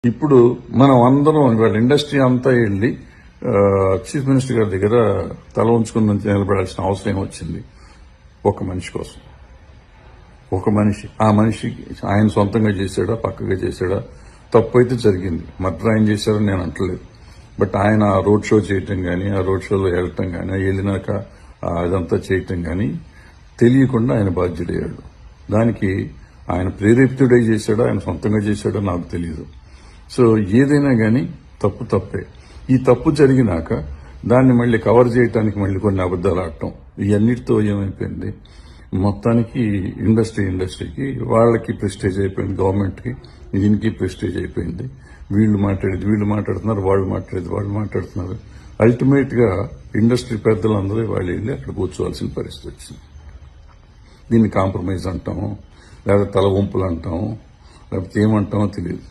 ఇప్పుడు మనం అందరం ఇవాళ ఇండస్ట్రీ అంతా వెళ్ళి చీఫ్ మినిస్టర్ గారి దగ్గర తల ఉంచుకుని నిలబడాల్సిన అవసరం వచ్చింది ఒక మనిషి కోసం. ఒక మనిషి, ఆ మనిషికి ఆయన సొంతంగా చేశాడా పక్కగా చేశాడా, తప్పు అయితే జరిగింది. మర్డర్ ఆయన చేశారని నేను అంటలేదు. బట్ ఆయన రోడ్ షో చేయటం కానీ, ఆ రోడ్ షోలో వెళ్ళటం కానీ, వెళ్ళినాక అదంతా చేయటం కానీ తెలియకుండా ఆయన బాధ్యుడయ్యాడు. దానికి ఆయన ప్రేరేపితుడై చేశాడా, ఆయన సొంతంగా చేశాడో నాకు తెలియదు. సో ఏదైనా కానీ తప్పు తప్పే. ఈ తప్పు జరిగినాక దాన్ని మళ్ళీ కవర్ చేయడానికి మళ్ళీ కొన్ని అబద్దాలు ఆడటం, ఇవన్నిటితో ఏమైపోయింది, మొత్తానికి ఇండస్ట్రీకి వాళ్ళకి ప్రెస్టేజ్ అయిపోయింది, గవర్నమెంట్కి దీనికి ప్రెస్టేజ్ అయిపోయింది. వీళ్ళు మాట్లాడుతున్నారు, వాళ్ళు మాట్లాడుతున్నారు. అల్టిమేట్ గా ఇండస్ట్రీ పెద్దలందరూ వాళ్ళు వెళ్ళి అక్కడ కూర్చోవాల్సిన పరిస్థితి వచ్చింది. దీన్ని కాంప్రమైజ్ అంటాము, లేదా తల వంపులు అంటాము, లేకపోతే ఏమంటామో తెలియదు.